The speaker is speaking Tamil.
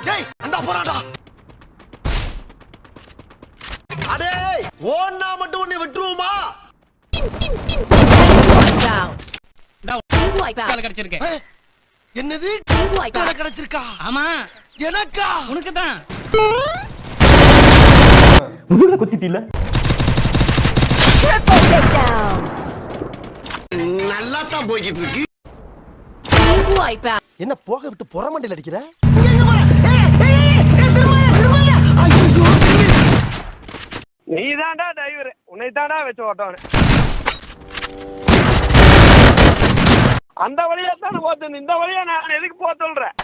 டேய் அந்த போறாடா. அடே ஓன்னா மட்டும் உன்னை விட்டுருவோமா? என்னது கிடைச்சிருக்கா? ஆமா எனக்கா? உனக்கு தான். முதுகுல குத்திட்டீல. நல்லா தான் போய்கிட்டு இருக்கு. என்ன போக விட்டு புறமண்டையில் அடிக்கிற? நீ தான்டா டிரைவர், உன்னை தான்டா வச்சு ஓட்டவனே. அந்த வழியா தானே போத்து, இந்த வழியா நான் எதுக்கு போக சொல்றேன்?